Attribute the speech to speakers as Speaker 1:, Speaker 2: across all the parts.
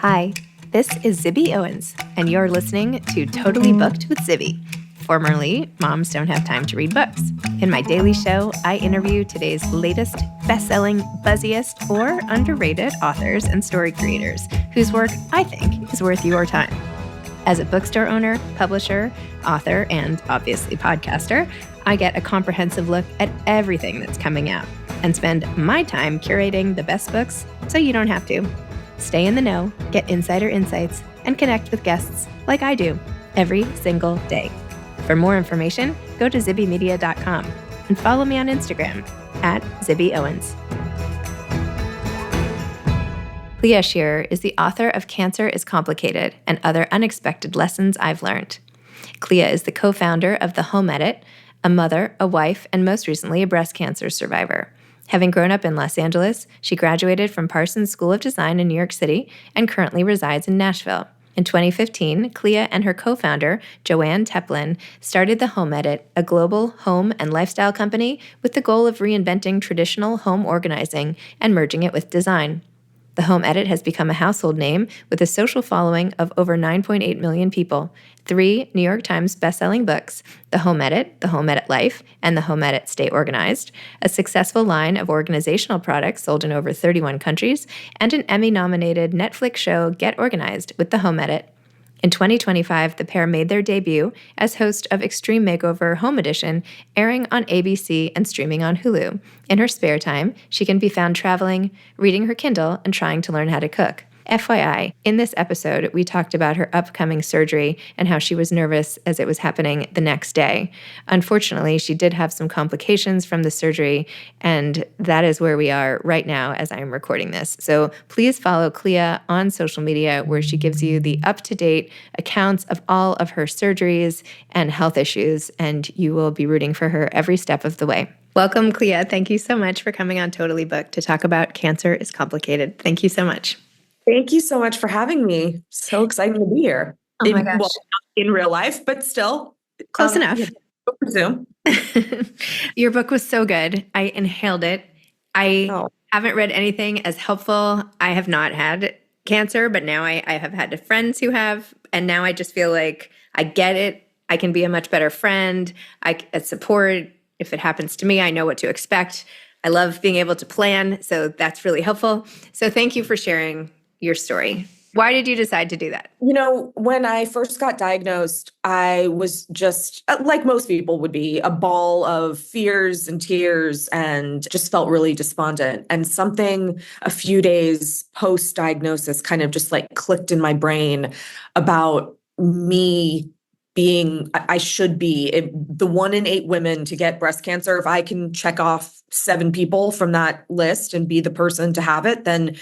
Speaker 1: Hi, this is Zibby Owens, and you're listening to Totally Booked with Zibby, formerly Moms Don't Have Time to Read Books. In my daily show, I interview today's latest best-selling, buzziest, or underrated authors and story creators whose work I think is worth your time. As a bookstore owner, publisher, author, and obviously podcaster, I get a comprehensive look at everything that's coming out and spend my time curating the best books so you don't have to. Stay in the know, get insider insights, and connect with guests like I do every single day. For more information, go to zibbymedia.com and follow me on Instagram at Zibby Owens. Clea Shearer is the author of Cancer is Complicated and Other Unexpected Lessons I've Learned. Clea is the co-founder of The Home Edit, a mother, a wife, and most recently a breast cancer survivor. Having grown up in Los Angeles, she graduated from Parsons School of Design in New York City and currently resides in Nashville. In 2015, Clea and her co-founder, Joanne Teplin, started The Home Edit, a global home and lifestyle company with the goal of reinventing traditional home organizing and merging it with design. The Home Edit has become a household name with a social following of over 9.8 million people, 3 New York Times bestselling books, The Home Edit Life, and The Home Edit Stay Organized, a successful line of organizational products sold in over 31 countries, and an Emmy-nominated Netflix show Get Organized with The Home Edit. In 2025, the pair made their debut as host of Extreme Makeover Home Edition, airing on ABC and streaming on Hulu. In her spare time, she can be found traveling, reading her Kindle, and trying to learn how to cook. FYI, in this episode, we talked about her upcoming surgery and how she was nervous as it was happening the next day. Unfortunately, she did have some complications from the surgery, and that is where we are right now as I am recording this. So please follow Clea on social media, where she gives you the up-to-date accounts of all of her surgeries and health issues, and you will be rooting for her every step of the way. Welcome, Clea. Thank you so much for coming on Totally Booked to talk about Cancer is Complicated. Thank you so much.
Speaker 2: Thank you so much for having me. So excited to be here.
Speaker 1: Oh my gosh.
Speaker 2: Well, not in real life, but still.
Speaker 1: Close enough.
Speaker 2: Over Zoom.
Speaker 1: Your book was so good. I inhaled it. I haven't read anything as helpful. I have not had cancer, but now I have had friends who have, and now I just feel like I get it. I can be a much better friend. I support. If it happens to me, I know what to expect. I love being able to plan, so that's really helpful. So thank you for sharing your story. Why did you decide to do that?
Speaker 2: You know, when I first got diagnosed, I was just, like most people would be, a ball of fears and tears and just felt really despondent. And something a few days post-diagnosis kind of just like clicked in my brain about me being, I should be the 1 in 8 women to get breast cancer. If I can check off 7 people from that list and be the person to have it, then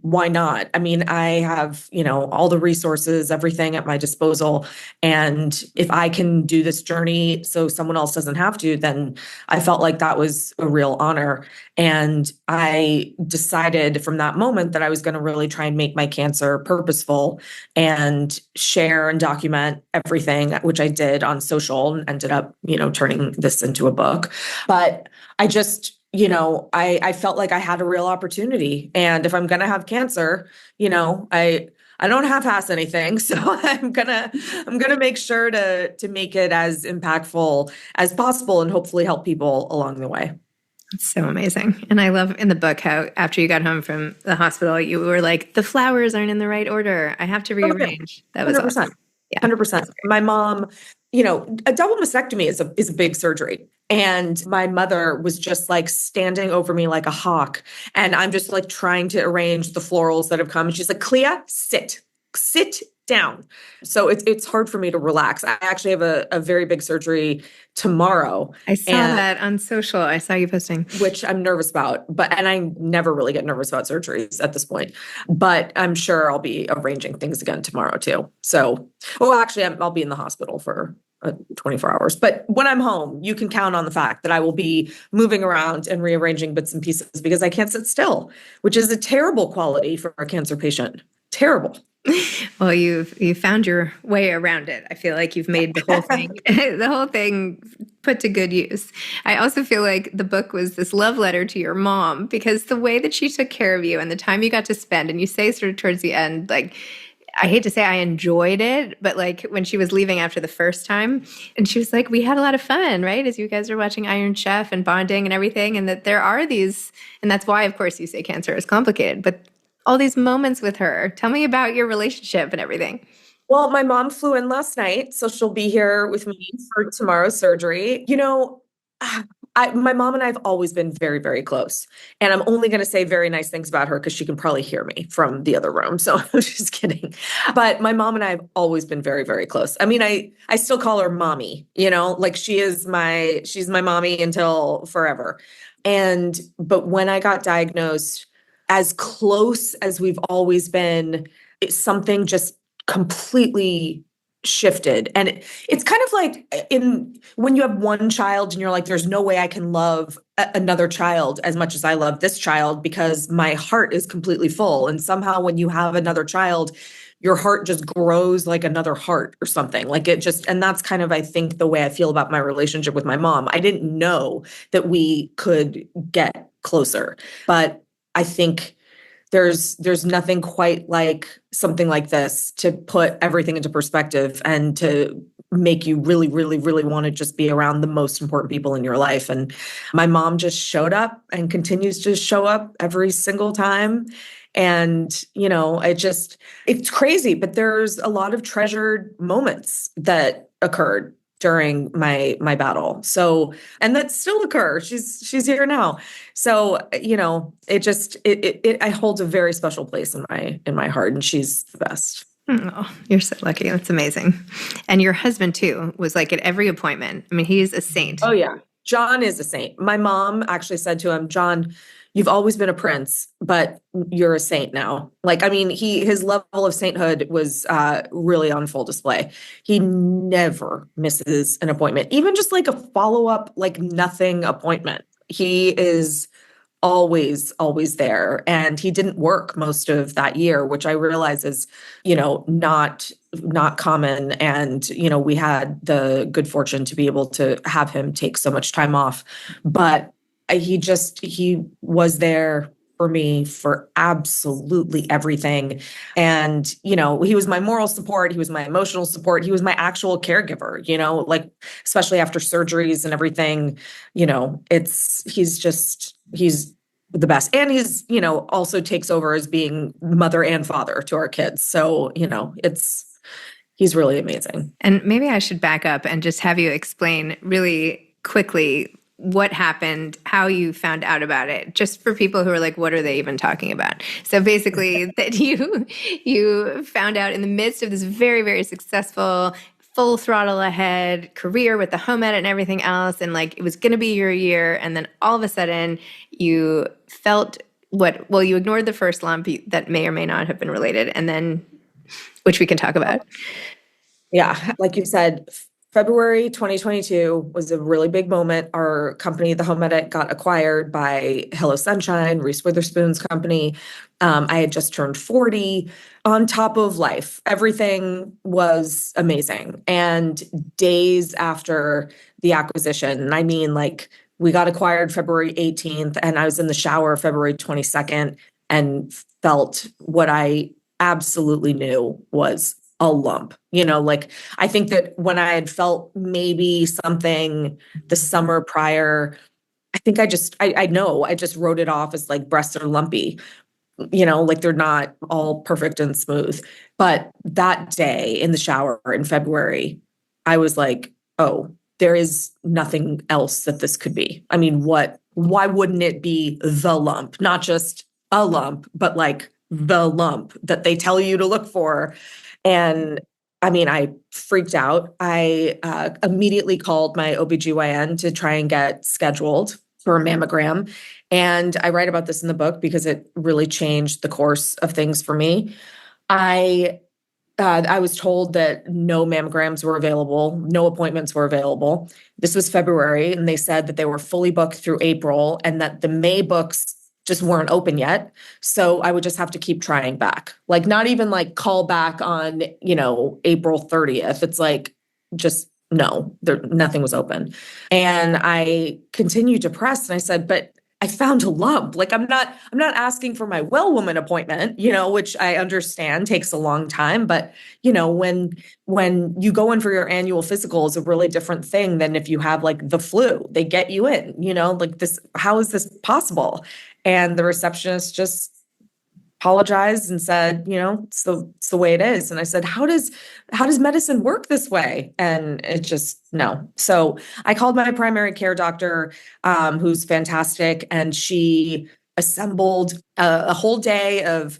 Speaker 2: why not? I mean, I have, all the resources, everything at my disposal. And if I can do this journey so someone else doesn't have to, then I felt like that was a real honor. And I decided from that moment that I was going to really try and make my cancer purposeful and share and document everything, which I did on social and ended up, turning this into a book. But I just, I felt like I had a real opportunity. And if I'm going to have cancer, I don't half-ass anything. So I'm gonna make sure to make it as impactful as possible and hopefully help people along the way.
Speaker 1: It's so amazing. And I love in the book how after you got home from the hospital, you were like, the flowers aren't in the right order. I have to rearrange. That was
Speaker 2: 100%.
Speaker 1: awesome.
Speaker 2: Yeah, 100%. My mom, a double mastectomy is a big surgery. And my mother was just like standing over me like a hawk. And I'm just like trying to arrange the florals that have come. And she's like, Clea, sit down. So it's hard for me to relax. I actually have a very big surgery tomorrow.
Speaker 1: I saw that on social. I saw you posting.
Speaker 2: Which I'm nervous about, and I never really get nervous about surgeries at this point, but I'm sure I'll be arranging things again tomorrow too. So, actually I'll be in the hospital for 24 hours, but when I'm home, you can count on the fact that I will be moving around and rearranging bits and pieces because I can't sit still, which is a terrible quality for a cancer patient. Terrible.
Speaker 1: Well, you've found your way around it. I feel like you've made the whole thing the whole thing put to good use. I also feel like the book was this love letter to your mom because the way that she took care of you and the time you got to spend, and you say sort of towards the end, like I hate to say I enjoyed it, but like when she was leaving after the first time, and she was like, we had a lot of fun, right? As you guys are watching Iron Chef and bonding and everything, and that there are these, and that's why, of course, you say cancer is complicated, but all these moments with her. Tell me about your relationship and everything.
Speaker 2: Well, my mom flew in last night, so she'll be here with me for tomorrow's surgery. Ah, my mom and I have always been very, very close. And I'm only going to say very nice things about her because she can probably hear me from the other room. So I'm just kidding. But my mom and I have always been very, very close. I mean, I still call her mommy, like she's my mommy until forever. But when I got diagnosed, as close as we've always been, something just completely shifted. And it's kind of like in when you have one child and you're like, there's no way I can love another child as much as I love this child because my heart is completely full. And somehow when you have another child, your heart just grows like another heart or something. Like it just, and that's kind of, I think, the way I feel about my relationship with my mom. I didn't know that we could get closer, but I think there's nothing quite like something like this to put everything into perspective and to make you really, really, really want to just be around the most important people in your life. And my mom just showed up and continues to show up every single time. And, it's crazy, but there's a lot of treasured moments that occurred during my battle. So, and that still occur. She's here now. So, it holds a very special place in my heart, and she's the best.
Speaker 1: Oh, you're so lucky. That's amazing. And your husband too was like at every appointment. I mean, he's a saint.
Speaker 2: Oh yeah. John is a saint. My mom actually said to him, John, you've always been a prince, but you're a saint now. Like, I mean, his level of sainthood was really on full display. He never misses an appointment, even just like a follow-up, like nothing appointment. He is always, always there. And he didn't work most of that year, which I realize is, not common. And, we had the good fortune to be able to have him take so much time off. But he was there for me for absolutely everything. And, he was my moral support. He was my emotional support. He was my actual caregiver, like, especially after surgeries and everything, he's the best. And he's, also takes over as being mother and father to our kids. So, he's really amazing.
Speaker 1: And maybe I should back up and just have you explain really quickly what happened, how you found out about it, just for people who are like, what are they even talking about? So basically that you found out in the midst of this very, very successful, full throttle ahead career with the home edit and everything else. And like, it was going to be your year. And then all of a sudden you felt you ignored the first lump that may or may not have been related. And then, which we can talk about.
Speaker 2: Yeah. Like you said, February 2022 was a really big moment. Our company, The Home Edit, got acquired by Hello Sunshine, Reese Witherspoon's company. I had just turned 40, on top of life. Everything was amazing. And days after the acquisition, I mean, like, we got acquired February 18th, and I was in the shower February 22nd and felt what I absolutely knew was a lump. Like, I think that when I had felt maybe something the summer prior, I think I know I just wrote it off as like breasts are lumpy, like they're not all perfect and smooth. But that day in the shower in February, I was like, oh, there is nothing else that this could be. I mean, why wouldn't it be the lump? Not just a lump, but like the lump that they tell you to look for. And I mean, I freaked out. I immediately called my OBGYN to try and get scheduled for a mammogram. And I write about this in the book because it really changed the course of things for me. I was told that no mammograms were available, no appointments were available. This was February, and they said that they were fully booked through April and that the May books just weren't open yet. So I would just have to keep trying back. Like not even like call back on, April 30th. It's like just no, nothing was open. And I continued to press and I said, but I found a lump. Like I'm not asking for my well woman appointment, which I understand takes a long time, but when you go in for your annual physical is a really different thing than if you have like the flu. They get you in, like this, how is this possible? And the receptionist just apologized and said, it's the way it is. And I said, how does medicine work this way? And it just no. So I called my primary care doctor, who's fantastic, and she assembled a whole day of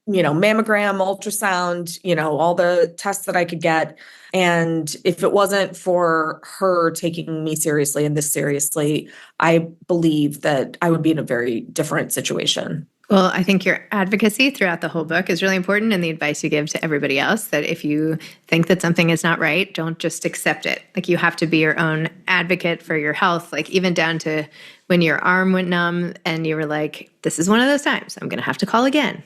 Speaker 2: mammogram, ultrasound, all the tests that I could get. And if it wasn't for her taking me seriously and this seriously, I believe that I would be in a very different situation.
Speaker 1: Well, I think your advocacy throughout the whole book is really important, and the advice you give to everybody else that if you think that something is not right, don't just accept it. Like you have to be your own advocate for your health, like even down to when your arm went numb and you were like, this is one of those times I'm going to have to call again.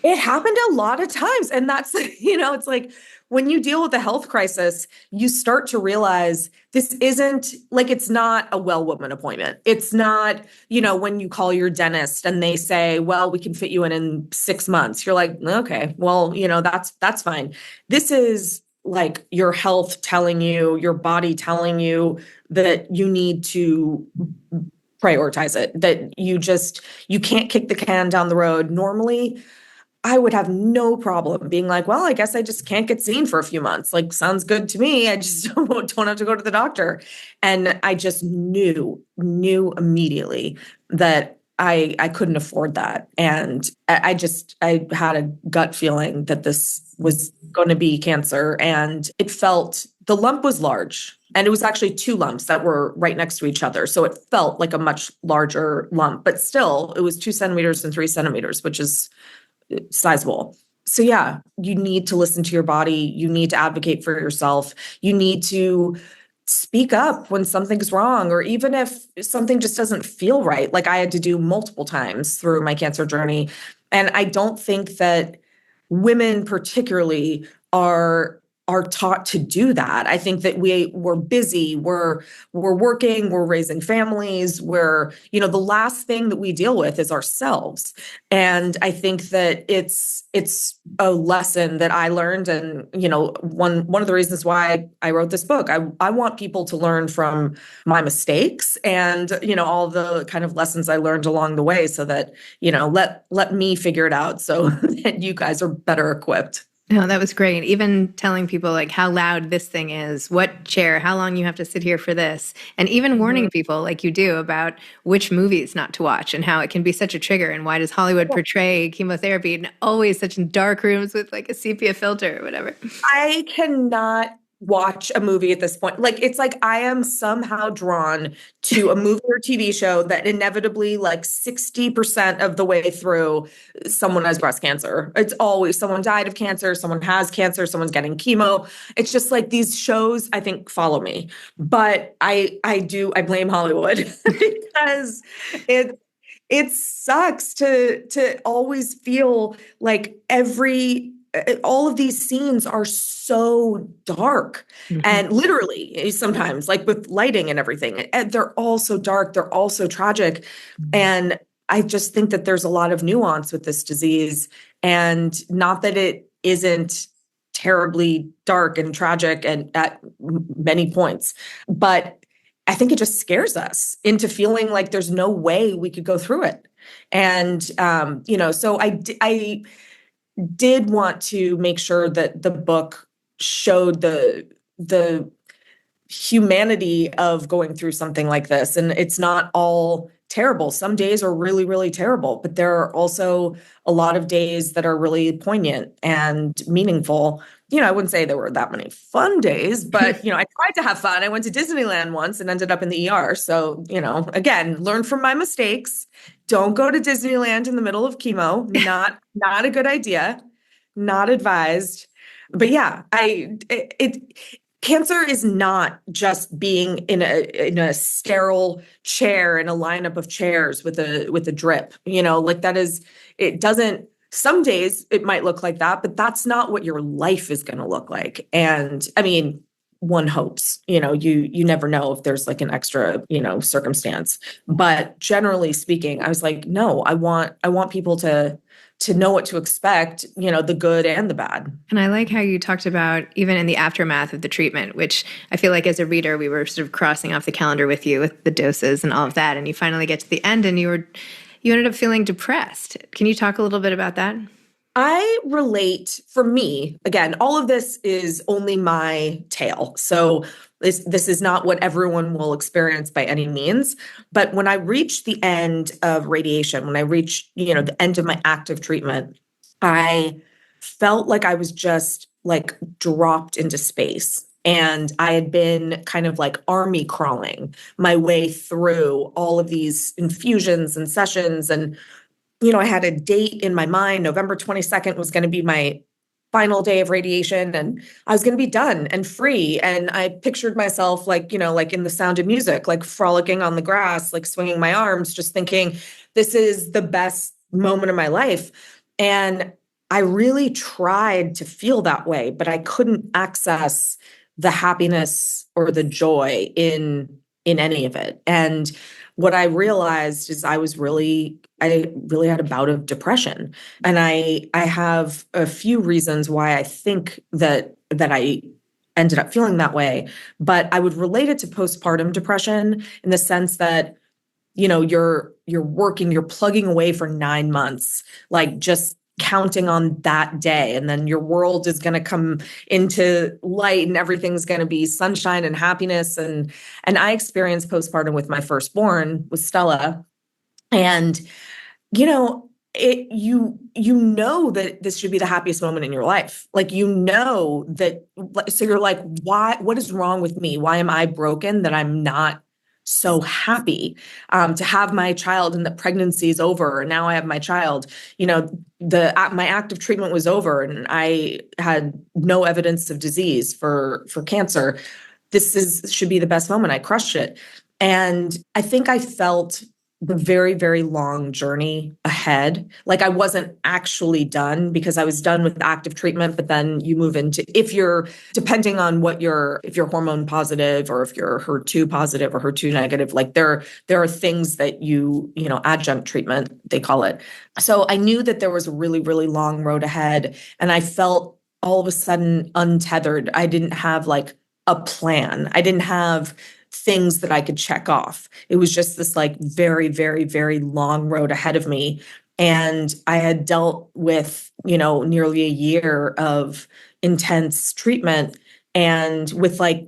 Speaker 2: It happened a lot of times. And that's, it's like when you deal with a health crisis, you start to realize this isn't like, it's not a well woman appointment. It's not, when you call your dentist and they say, well, we can fit you in 6 months. You're like, okay, well, that's fine. This is like your health telling you, your body telling you that you need to prioritize it, that you can't kick the can down the road. Normally, I would have no problem being like, well, I guess I just can't get seen for a few months. Like, sounds good to me. I just don't have to go to the doctor. And I just knew immediately that I couldn't afford that. And I had a gut feeling that this was going to be cancer. And the lump was large. And it was actually two lumps that were right next to each other. So it felt like a much larger lump, but still it was 2 centimeters and 3 centimeters, which is sizable. So yeah, you need to listen to your body. You need to advocate for yourself. You need to speak up when something's wrong, or even if something just doesn't feel right, like I had to do multiple times through my cancer journey. And I don't think that women particularly are taught to do that. I think that we're busy, we're working, we're raising families, the last thing that we deal with is ourselves. And I think that it's a lesson that I learned. And, one of the reasons why I wrote this book, I want people to learn from my mistakes and, all the kind of lessons I learned along the way so that, let me figure it out so that you guys are better equipped.
Speaker 1: No, that was great. Even telling people like how loud this thing is, what chair, how long you have to sit here for this, and even warning people like you do about which movies not to watch and how it can be such a trigger and why does Hollywood portray chemotherapy in always such dark rooms with like a sepia filter or whatever.
Speaker 2: I cannot watch a movie at this point. Like, it's like I am somehow drawn to a movie or TV show that inevitably, like 60% of the way through, someone has breast cancer. It's always someone died of cancer, someone has cancer, someone's getting chemo. It's just like these shows, I think, follow me. But I blame Hollywood because it sucks to always feel like all of these scenes are so dark and literally sometimes like with lighting and everything, and they're all so dark. They're all so tragic. And I just think that there's a lot of nuance with this disease, and not that it isn't terribly dark and tragic and at many points, but I think it just scares us into feeling like there's no way we could go through it. And, so I did want to make sure that the book showed the humanity of going through something like this. And it's not all terrible. Some days are really, really terrible, but there are also a lot of days that are really poignant and meaningful. I wouldn't say there were that many fun days, but, I tried to have fun. I went to Disneyland once and ended up in the ER. So, again, learn from my mistakes. Don't go to Disneyland in the middle of chemo. Not a good idea. Not advised. But yeah, cancer is not just being in a sterile chair in a lineup of chairs with a drip. Like that is, it doesn't, some days it might look like that, but that's not what your life is going to look like. And I mean, one hopes, you never know if there's like an extra, circumstance. But generally speaking, I was like, no, I want people to know what to expect, the good and the bad.
Speaker 1: And I like how you talked about even in the aftermath of the treatment, which I feel like as a reader, we were sort of crossing off the calendar with you with the doses and all of that. And you finally get to the end and you ended up feeling depressed. Can you talk a little bit about that?
Speaker 2: I relate, for me, again, all of this is only my tale. So this is not what everyone will experience by any means. But when I reached the end of radiation, when I reached, the end of my active treatment, I felt like I was just like dropped into space. And I had been kind of like army crawling my way through all of these infusions and sessions. And I had a date in my mind. November 22nd was going to be my final day of radiation, and I was going to be done and free. And I pictured myself like, like in The Sound of Music, like frolicking on the grass, like swinging my arms, just thinking, this is the best moment of my life. And I really tried to feel that way, but I couldn't access the happiness or the joy in any of it. And what I realized is I really had a bout of depression. And I have a few reasons why I think that I ended up feeling that way. But I would relate it to postpartum depression in the sense that, you're plugging away for 9 months, like just counting on that day. And then your world is going to come into light and everything's going to be sunshine and happiness. And I experienced postpartum with my firstborn, with Stella. And, that this should be the happiest moment in your life. Like, that, so you're like, what is wrong with me? Why am I broken that I'm not so happy to have my child, and the pregnancy is over and now I have my child? My active treatment was over and I had no evidence of disease for cancer. Should be the best moment. I crushed it. And I think I felt the very, very long journey ahead. Like I wasn't actually done, because I was done with active treatment, but then you move into, depending on if you're hormone positive or if you're HER2 positive or HER2 negative, like there are things that adjunct treatment, they call it. So I knew that there was a really, really long road ahead. And I felt all of a sudden untethered. I didn't have like a plan. I didn't have things that I could check off. It was just this like very, very, very long road ahead of me. And I had dealt with, nearly a year of intense treatment, and with like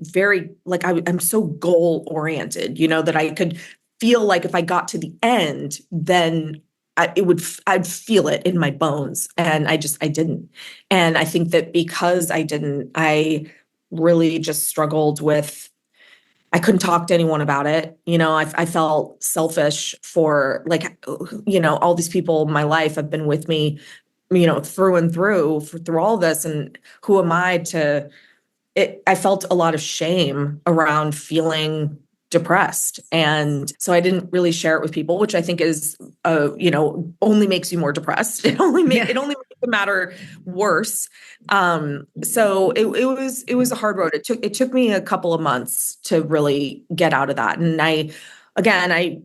Speaker 2: I'm so goal oriented, that I could feel like if I got to the end, then I'd feel it in my bones. And I didn't. And I think that because I didn't, I really just struggled with, I couldn't talk to anyone about it. I felt selfish for like, all these people in my life have been with me, through and through all this. And who am I to it? I felt a lot of shame around feeling depressed. And so I didn't really share it with people, which I think is, only makes you more depressed. It only makes the matter worse. So it was a hard road. It took me a couple of months to really get out of that. And I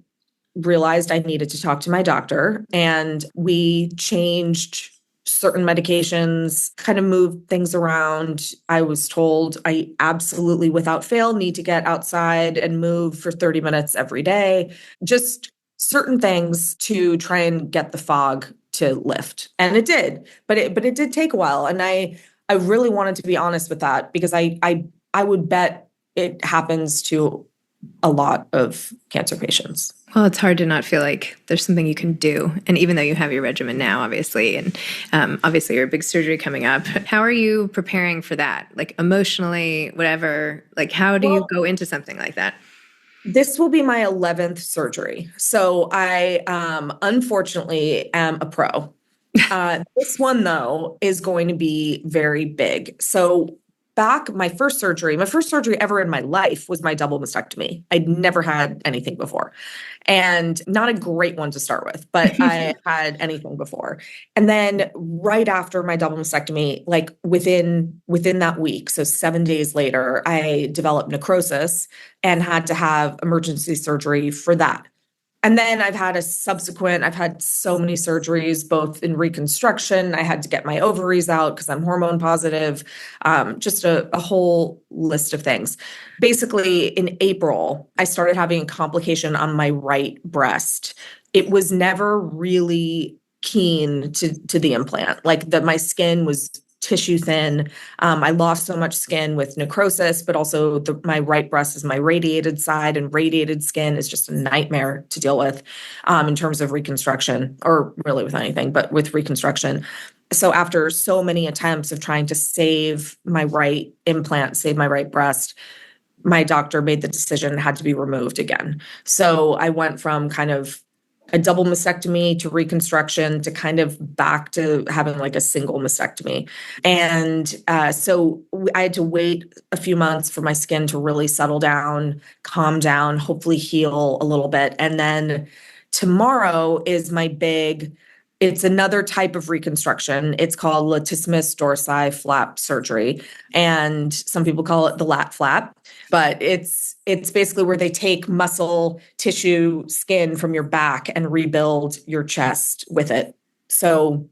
Speaker 2: realized I needed to talk to my doctor, and we changed certain medications, kind of moved things around. I was told I absolutely, without fail, need to get outside and move for 30 minutes every day. Just certain things to try and get the fog to lift. And it did, but it did take a while. And I really wanted to be honest with that, because I would bet it happens to a lot of cancer patients.
Speaker 1: Well, it's hard to not feel like there's something you can do. And even though you have your regimen now, obviously, and obviously your big surgery coming up, how are you preparing for that? Like emotionally, whatever, like how do you go into something like that?
Speaker 2: This will be my 11th surgery. So I unfortunately am a pro. This one, though, is going to be very big. So back, my first surgery ever in my life was my double mastectomy. I'd never had anything before. And not a great one to start with, but I had anything before. And then right after my double mastectomy, like within that week, so 7 days later, I developed necrosis and had to have emergency surgery for that. And then I've had so many surgeries, both in reconstruction. I had to get my ovaries out because I'm hormone positive, just a whole list of things. Basically, in April, I started having a complication on my right breast. It was never really keen to the implant. Like my skin was tissue thin. I lost so much skin with necrosis, but also my right breast is my radiated side, and radiated skin is just a nightmare to deal with in terms of reconstruction, or really with anything, but with reconstruction. So after so many attempts of trying to save my right implant, save my right breast, my doctor made the decision it had to be removed again. So I went from kind of a double mastectomy to reconstruction to kind of back to having like a single mastectomy. And so I had to wait a few months for my skin to really settle down, calm down, hopefully heal a little bit. And then tomorrow is it's another type of reconstruction. It's called latissimus dorsi flap surgery. And some people call it the lat flap, but it's basically where they take muscle, tissue, skin from your back and rebuild your chest with it. So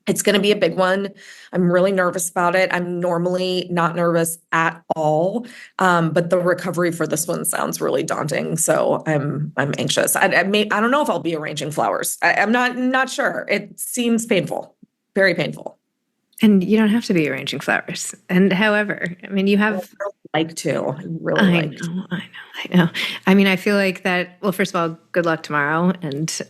Speaker 2: it's going to be a big one. I'm really nervous about it. I'm normally not nervous at all, but the recovery for this one sounds really daunting. So I'm anxious. I don't know if I'll be arranging flowers. I'm not sure. It seems painful, very painful.
Speaker 1: And you don't have to be arranging flowers. And however, I mean, you have.
Speaker 2: I like to. I really like to.
Speaker 1: I know. I mean, I feel like that. Well, first of all, good luck tomorrow, and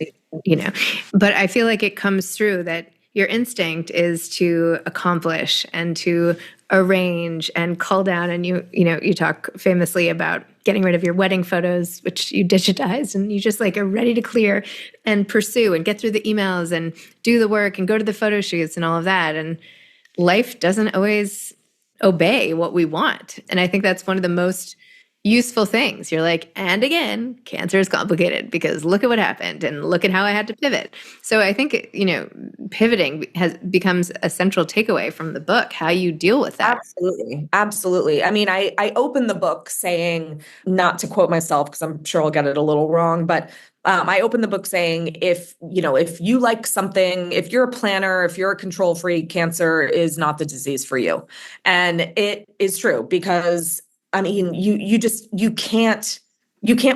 Speaker 1: but I feel like it comes through that your instinct is to accomplish and to arrange and cull down. And you talk famously about getting rid of your wedding photos, which you digitized, and you just like are ready to clear and pursue and get through the emails and do the work and go to the photo shoots and all of that. And life doesn't always obey what we want. And I think that's one of the most useful things. You're like, and again, cancer is complicated because look at what happened and look at how I had to pivot. So I think, pivoting becomes a central takeaway from the book, how you deal with that.
Speaker 2: Absolutely. Absolutely. I mean, I opened the book saying, not to quote myself, because I'm sure I'll get it a little wrong, but I opened the book saying, if you like something, if you're a planner, if you're a control freak, cancer is not the disease for you. And it is true because I mean, you can't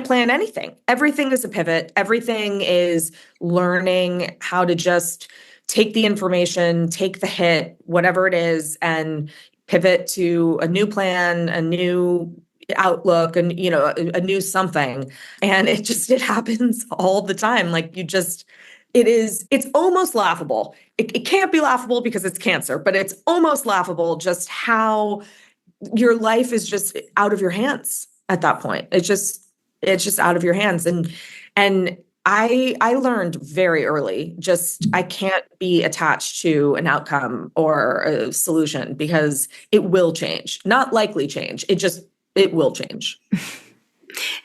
Speaker 2: plan anything. Everything is a pivot. Everything is learning how to just take the information, take the hit, whatever it is, and pivot to a new plan, a new outlook, and a new something. And it happens all the time. Like it's almost laughable. It can't be laughable because it's cancer, but it's almost laughable just how your life is just out of your hands at that point. It's just out of your hands. And I learned very early, I can't be attached to an outcome or a solution because it will change, not likely change. It will change.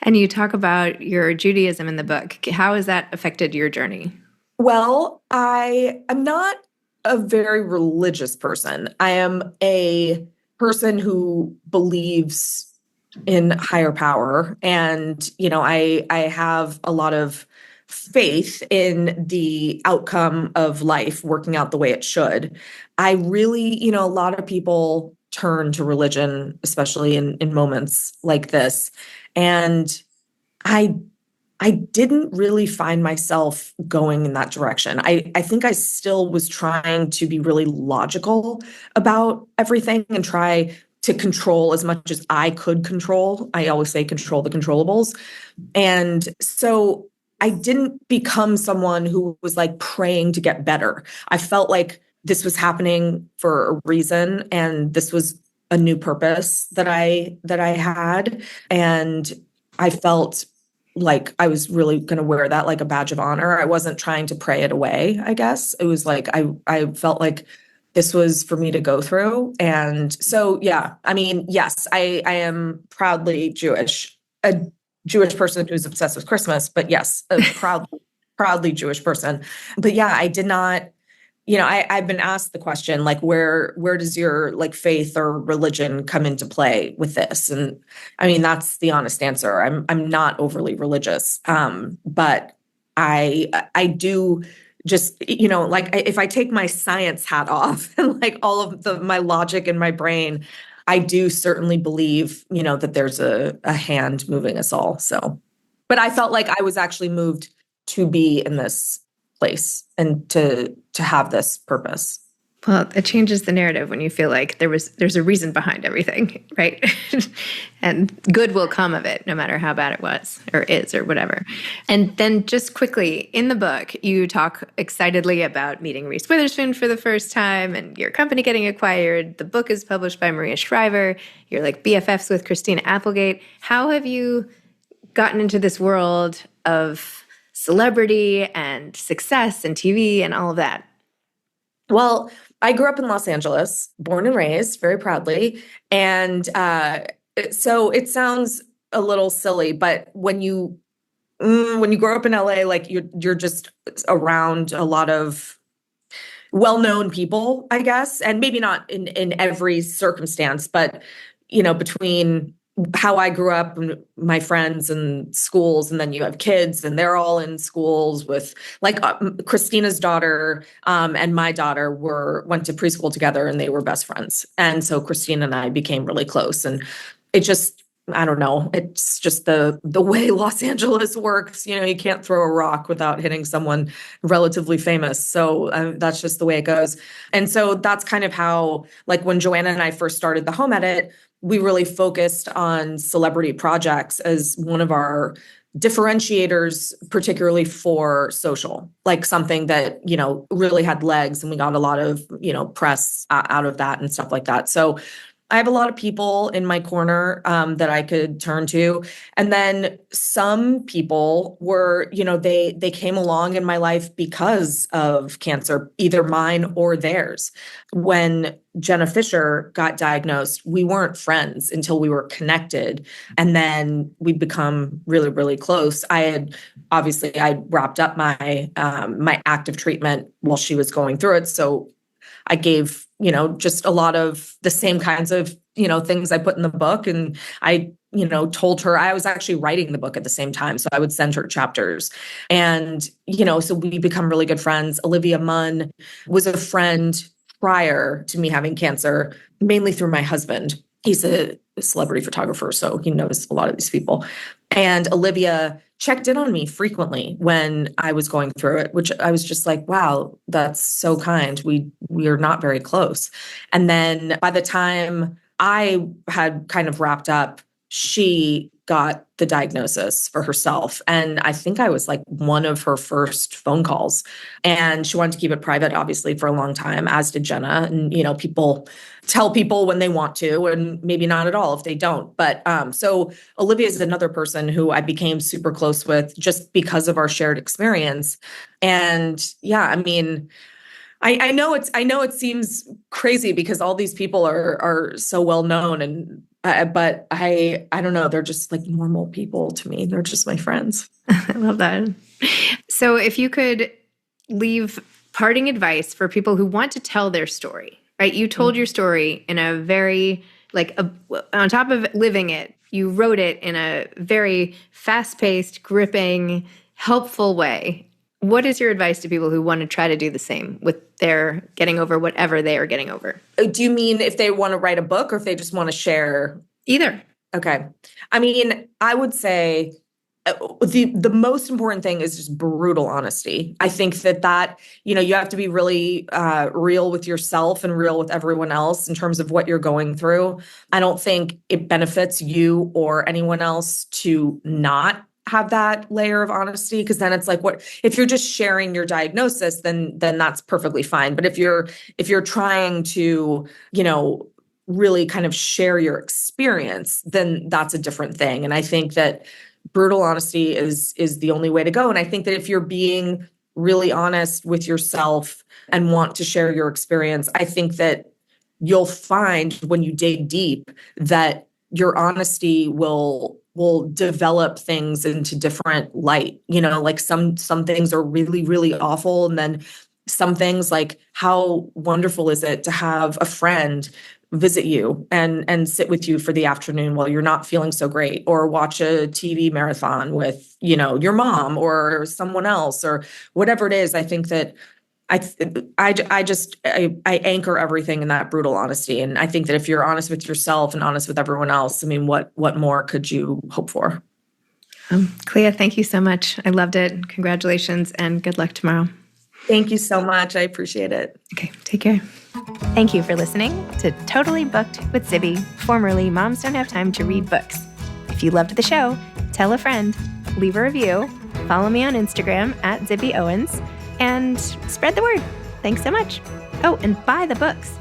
Speaker 1: And you talk about your Judaism in the book. How has that affected your journey?
Speaker 2: Well, I'm not a very religious person. I am a person who believes in higher power. And, I have a lot of faith in the outcome of life working out the way it should. I really, a lot of people turn to religion, especially in moments like this. And I didn't really find myself going in that direction. I think I still was trying to be really logical about everything and try to control as much as I could control. I always say control the controllables. And so I didn't become someone who was like praying to get better. I felt like this was happening for a reason, and this was a new purpose that I had. And I felt like I was really going to wear that like a badge of honor. I wasn't trying to pray it away, I guess. It was like I felt like this was for me to go through. And so, yeah, I mean, yes, I am proudly Jewish, a Jewish person who's obsessed with Christmas, but yes, a proudly Jewish person. But yeah, I did not, I've been asked the question, like, where does your like faith or religion come into play with this? And I mean, that's the honest answer. I'm not overly religious. But I do just, like if I take my science hat off and like all of my logic in my brain, I do certainly believe, that there's a hand moving us all. So, but I felt like I was actually moved to be in this place and to have this purpose.
Speaker 1: Well, it changes the narrative when you feel like there's a reason behind everything, right? And good will come of it, no matter how bad it was or is or whatever. And then just quickly, in the book, you talk excitedly about meeting Reese Witherspoon for the first time and your company getting acquired. The book is published by Maria Shriver. You're like BFFs with Christina Applegate. How have you gotten into this world of celebrity and success and TV and all of that?
Speaker 2: Well, I grew up in Los Angeles, born and raised very proudly. And so it sounds a little silly, but when you grow up in LA, like you're just around a lot of well-known people, I guess, and maybe not in every circumstance, but between how I grew up and my friends and schools, and then you have kids and they're all in schools with like Christina's daughter and my daughter went to preschool together and they were best friends. And so Christina and I became really close, and it just, I don't know, it's just the way Los Angeles works. You can't throw a rock without hitting someone relatively famous. So that's just the way it goes. And so that's kind of how, like when Joanna and I first started the Home Edit, we really focused on celebrity projects as one of our differentiators, particularly for social, like something that, really had legs, and we got a lot of, press out of that and stuff like that. So I have a lot of people in my corner that I could turn to. And then some people were, they came along in my life because of cancer, either mine or theirs. When Jenna Fisher got diagnosed, we weren't friends until we were connected. And then we'd become really, really close. I wrapped up my my active treatment while she was going through it. So I gave, just a lot of the same kinds of, things I put in the book. And I, told her I was actually writing the book at the same time. So I would send her chapters. And, so we become really good friends. Olivia Munn was a friend prior to me having cancer, mainly through my husband. He's a celebrity photographer, so he knows a lot of these people. And Olivia checked in on me frequently when I was going through it, which I was just like, wow, that's so kind. We are not very close. And then by the time I had kind of wrapped up, she got the diagnosis for herself. And I think I was like one of her first phone calls. And she wanted to keep it private, obviously, for a long time, as did Jenna. And, people tell people when they want to, and maybe not at all if they don't. But so Olivia is another person who I became super close with just because of our shared experience. And yeah, I mean, I know it seems crazy because all these people are so well known, and but I don't know, they're just like normal people to me. They're just my friends.
Speaker 1: I love that. So if you could leave parting advice for people who want to tell their story, right? You told your story in a very on top of living it, you wrote it in a very fast-paced, gripping, helpful way. What is your advice to people who want to try to do the same with their getting over whatever they are getting over?
Speaker 2: Do you mean if they want to write a book or if they just want to share?
Speaker 1: Either.
Speaker 2: Okay. I mean, I would say the most important thing is just brutal honesty. I think that you have to be really real with yourself and real with everyone else in terms of what you're going through. I don't think it benefits you or anyone else to not have that layer of honesty, because then it's like, what if you're just sharing your diagnosis, then that's perfectly fine. But if you're trying to, really kind of share your experience, then that's a different thing. And I think that brutal honesty is the only way to go. And I think that if you're being really honest with yourself and want to share your experience, I think that you'll find when you dig deep that your honesty will develop things into different light. Like some things are really, really awful. And then some things, like how wonderful is it to have a friend visit you and sit with you for the afternoon while you're not feeling so great, or watch a TV marathon with, your mom or someone else or whatever it is. I think that I anchor everything in that brutal honesty. And I think that if you're honest with yourself and honest with everyone else, I mean, what more could you hope for?
Speaker 1: Clea, thank you so much. I loved it. Congratulations and good luck tomorrow.
Speaker 2: Thank you so much. I appreciate it.
Speaker 1: Okay, take care. Thank you for listening to Totally Booked with Zibby, formerly Moms Don't Have Time to Read Books. If you loved the show, tell a friend, leave a review, follow me on Instagram at Zibby Owens, and spread the word. Thanks so much. Oh, and buy the books.